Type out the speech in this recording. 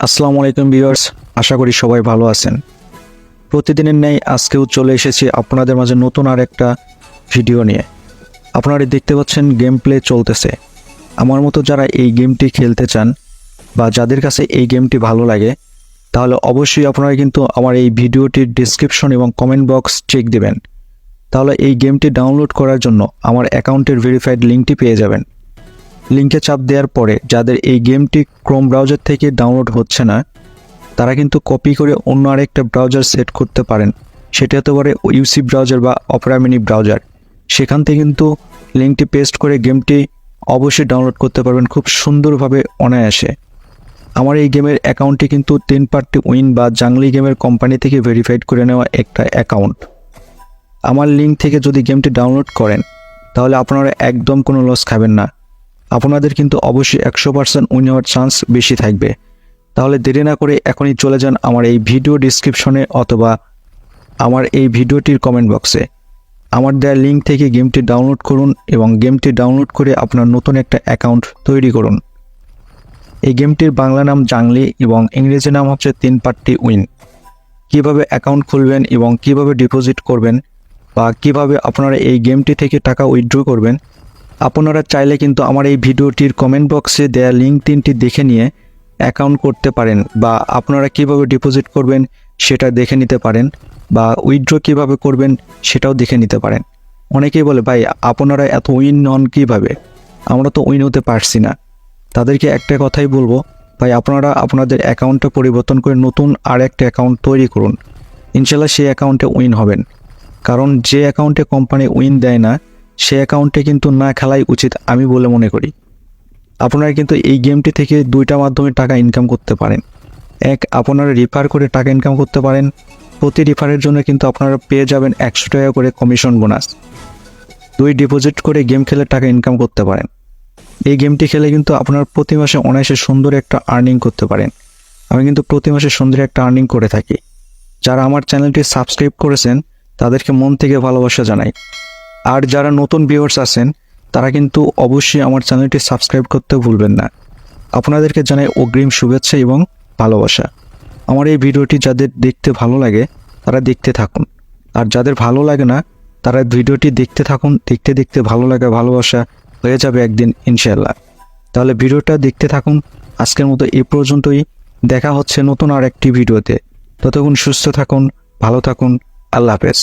আসসালামু আলাইকুম ভিউয়ার্স, আশা করি সবাই ভালো আছেন। প্রতিদিনের ন্যায় আজকেও চলে এসেছি আপনাদের মাঝে নতুন আর একটা ভিডিও নিয়ে। আপনারা দেখতে পাচ্ছেন গেম প্লে চলতেছে। আমার মতো যারা এই গেমটি খেলতে চান বা যাদের কাছে এই গেমটি ভালো লাগে, তাহলে অবশ্যই আপনারা কিন্তু আমার এই ভিডিওটির ডেসক্রিপশন এবং কমেন্ট বক্স চেক দিবেন। তাহলে এই গেমটি ডাউনলোড করার জন্য আমার অ্যাকাউন্টের ভেরিফাইড লিঙ্কটি পেয়ে যাবেন। লিঙ্কে চাপ দেওয়ার পরে যাদের এই গেমটি ক্রোম ব্রাউজার থেকে ডাউনলোড হচ্ছে না, তারা কিন্তু কপি করে অন্য আরেকটা ব্রাউজার সেট করতে পারেন। সেটা হতে পারে ইউসি ব্রাউজার বা অপেরা মিনি ব্রাউজার। সেখান থেকে কিন্তু লিঙ্কটি পেস্ট করে গেমটি অবশ্যই ডাউনলোড করতে পারবেন খুব সুন্দরভাবে, অনায়াসে। আমার এই গেমের অ্যাকাউন্টটি কিন্তু 3 পার্টি উইন বা জাংলি গেমের কোম্পানি থেকে ভেরিফাইড করে নেওয়া একটা অ্যাকাউন্ট। আমার লিঙ্ক থেকে যদি গেমটি ডাউনলোড করেন, তাহলে আপনারা একদম কোনো লস খাবেন না। আপনাদের কিন্তু অবশ্যই 100% উইন হওয়ার চান্স বেশি থাকবে। তাহলে দেরি না করে এখনই চলে যান আমার এই ভিডিও ডিসক্রিপশনে অথবা আমার এই ভিডিওটির কমেন্ট বক্সে। আমার দেওয়া লিঙ্ক থেকে গেমটি ডাউনলোড করুন এবং গেমটি ডাউনলোড করে আপনার নতুন একটা অ্যাকাউন্ট তৈরি করুন। এই গেমটির বাংলা নাম জাংলি এবং ইংরেজি নাম হচ্ছে 3 পার্টি উইন। কিভাবে অ্যাকাউন্ট খুলবেন এবং কিভাবে ডিপোজিট করবেন বা কিভাবে আপনারা এই গেমটি থেকে টাকা উইথড্র করবেন, আপনারা চাইলে কিন্তু আমার এই ভিডিওটির কমেন্ট বক্সে দেওয়া লিঙ্ক 3টি দেখে নিয়ে অ্যাকাউন্ট করতে পারেন, বা আপনারা কিভাবে ডিপোজিট করবেন সেটা দেখে নিতে পারেন, বা উইথড্র কিভাবে করবেন সেটাও দেখে নিতে পারেন। অনেকেই বলে, ভাই আপনারা এত উইন হন কীভাবে, আমরা তো উইন হতে পারছি না। তাদেরকে একটা কথাই বলবো, ভাই আপনারা আপনাদের অ্যাকাউন্টটা পরিবর্তন করে নতুন আর একটা অ্যাকাউন্ট তৈরি করুন। ইনশাল্লাহ সেই অ্যাকাউন্টে উইন হবেন। কারণ যে অ্যাকাউন্টে কোম্পানি উইন দেয় না, সে অ্যাকাউন্টে কিন্তু না খেলাই উচিত আমি বলে মনে করি। আপনারা কিন্তু এই গেমটি থেকে 2টা মাধ্যমে টাকা ইনকাম করতে পারেন। এক, আপনারা রিফার করে টাকা ইনকাম করতে পারেন। প্রতি রিফারের জন্য কিন্তু আপনারা পেয়ে যাবেন 100 টাকা করে কমিশন বোনাস। 2, ডিপোজিট করে গেম খেলে টাকা ইনকাম করতে পারেন। এই গেমটি খেলে কিন্তু আপনারা প্রতি মাসে অনায়াসে সুন্দর একটা আর্নিং করতে পারেন। আমি কিন্তু প্রতি মাসে সুন্দর একটা আর্নিং করে থাকি। যারা আমার চ্যানেলটি সাবস্ক্রাইব করেছেন তাদেরকে মন থেকে ভালোবাসা জানাই। আর যারা নতুন ভিউয়ার্স আছেন তারা কিন্তু অবশ্যই আমার চ্যানেলটি সাবস্ক্রাইব করতে ভুলবেন না। আপনাদেরকে জানাই অগ্রিম শুভেচ্ছা এবং ভালোবাসা। আমার এই ভিডিওটি যাদের দেখতে ভালো লাগে তারা দেখতে থাকুন, আর যাদের ভালো লাগে না তারা ভিডিওটি দেখতে থাকুন। দেখতে দেখতে ভালো লাগা ভালোবাসা হয়ে যাবে একদিন ইনশাআল্লাহ। তাহলে ভিডিওটা দেখতে থাকুন। আজকের মতো এই পর্যন্তই। দেখা হচ্ছে নতুন আর একটি ভিডিওতে। ততক্ষণ সুস্থ থাকুন, ভালো থাকুন। আল্লাহ হাফেজ।